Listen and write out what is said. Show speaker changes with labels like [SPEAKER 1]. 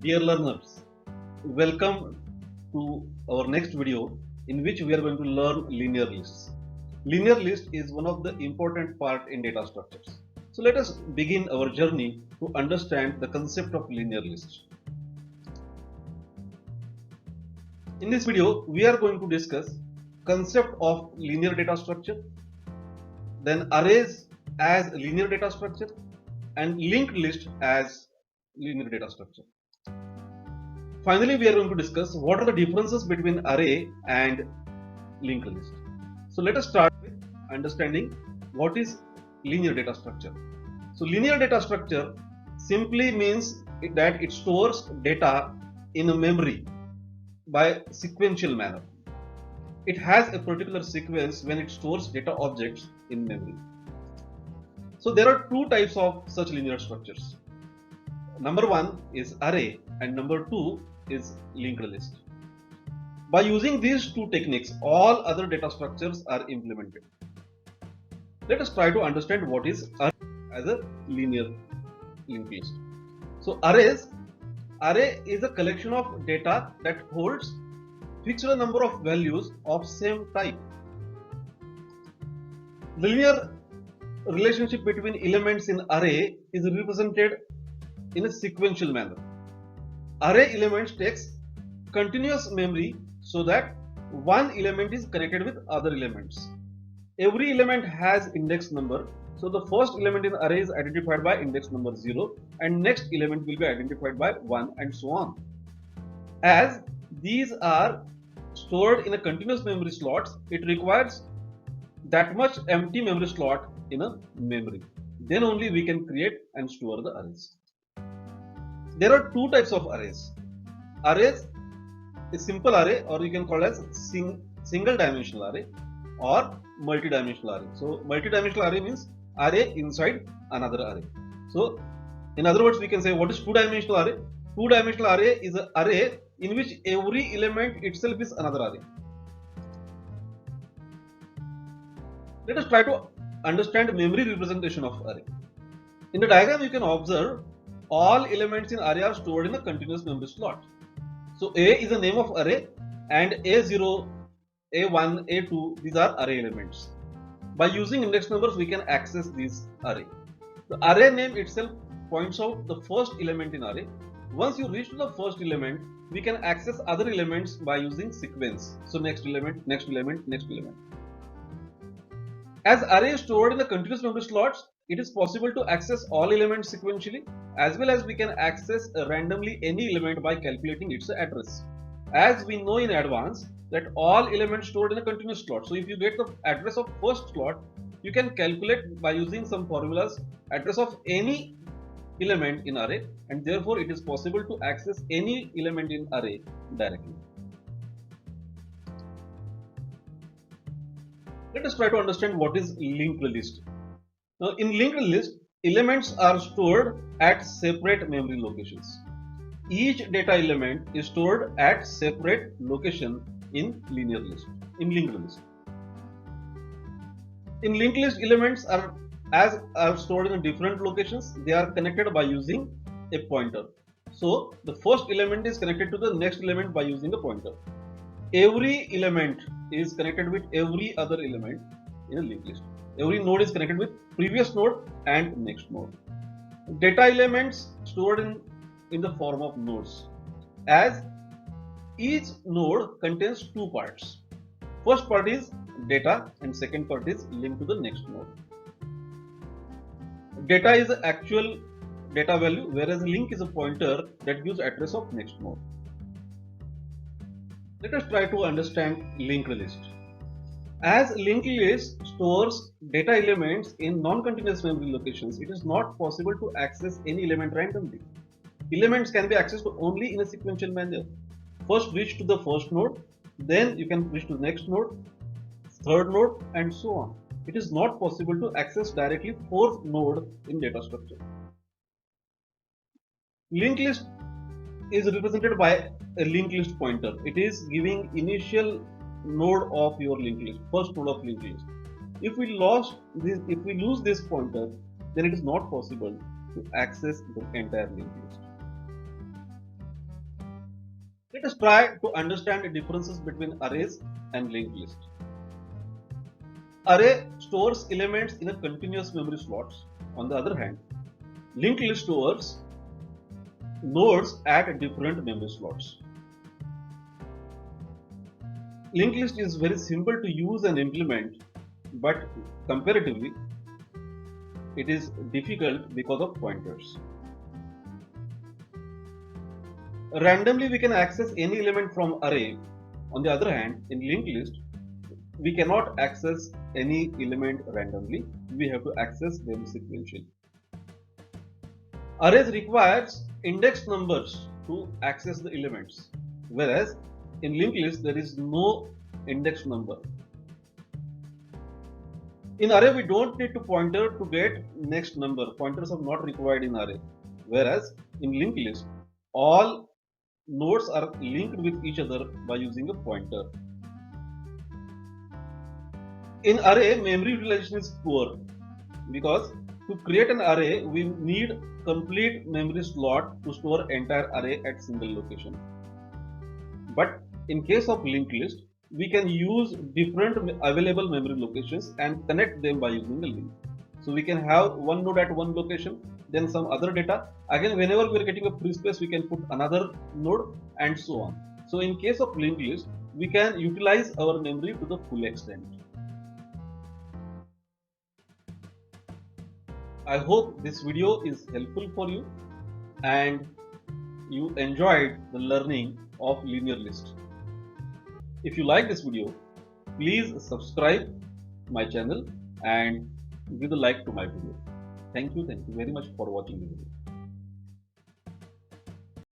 [SPEAKER 1] Dear learners, welcome to our next video in which we are going to learn linear lists. Linear list is one of the important part in data structures. So let us begin our journey to understand the concept of linear list. In this video, we are going to discuss concept of linear data structure, then arrays as linear data structure, and linked list as linear data structure. Finally, we are going to discuss what are the differences between array and linked list. So let us start with understanding what is linear data structure. So linear data structure simply means that it stores data in a memory by sequential manner. It has a particular sequence when it stores data objects in memory. So there are two types of such linear structures. Number one is array and number two is linked list. By using these two techniques, all other data structures are implemented. Let us try to understand what is array as a linear linked list. So array is a collection of data that holds fixed number of values of same type. Linear relationship between elements in array is represented in a sequential manner. Array elements takes continuous memory so that one element is connected with other elements. Every element has index number, so the first element in array is identified by index number 0 and next element will be identified by 1 and so on. As these are stored in a continuous memory slots, it requires that much empty memory slot in a memory. Then only we can create and store the arrays. There are two types of arrays. Arrays is simple array, or you can call it as single dimensional array or multi-dimensional array. So multi-dimensional array means array inside another array. So in other words, we can say what is two-dimensional array? Two-dimensional array is an array in which every element itself is another array. Let us try to understand memory representation of array. In the diagram, you can observe all elements in array are stored in a continuous memory slot. So A is the name of array and A0, A1, A2, these are array elements. By using index numbers, we can access this array. The array name itself points out the first element in array. Once you reach to the first element, we can access other elements by using sequence. So next element, next element, next element. As array is stored in the continuous memory slots, it is possible to access all elements sequentially, as well as we can access randomly any element by calculating its address. As we know in advance that all elements stored in a continuous slot. So if you get the address of first slot, you can calculate by using some formulas address of any element in array, and therefore it is possible to access any element in array directly. Let us try to understand what is linked list. Now in linked list, elements are stored at separate memory locations. Each data element is stored at separate location in linear list, in linked list. In linked list, elements are stored in different locations. They are connected by using a pointer. So the first element is connected to the next element by using a pointer. Every element is connected with every other element in a linked list. Every node is connected with previous node and next node. Data elements stored in the form of nodes, as each node contains two parts. First part is data and second part is linked to the next node. Data is the actual data value, whereas link is a pointer that gives address of next node. Let us try to understand linked list. As linked list stores data elements in non-continuous memory locations, it is not possible to access any element randomly. Elements can be accessed only in a sequential manner. First reach to the first node, then you can reach to the next node, third node, and so on. It is not possible to access directly fourth node in data structure. Linked list is represented by a linked list pointer. It is giving initial node of your linked list, first node of linked list. If we lose this pointer, then it is not possible to access the entire linked list. Let us try to understand the differences between arrays and linked list. Array stores elements in a continuous memory slots. On the other hand, linked list stores nodes at different memory slots. Linked list is very simple to use and implement, but comparatively, it is difficult because of pointers. Randomly, we can access any element from array. On the other hand, in linked list, we cannot access any element randomly. We have to access them sequentially. Arrays requires index numbers to access the elements, whereas in linked list there is no index number. In array we don't need to pointer to get next number. Pointers are not required in array, whereas in linked list all nodes are linked with each other by using a pointer. In array, memory utilization is poor because to create an array we need complete memory slot to store entire array at single location. But in case of linked list, we can use different available memory locations and connect them by using a link. So we can have one node at one location, then some other data. Again, whenever we are getting a free space, we can put another node and so on. So in case of linked list, we can utilize our memory to the full extent. I hope this video is helpful for you and you enjoyed the learning of linear list. If you like this video, please subscribe my channel and give a like to my video. Thank you very much for watching the video.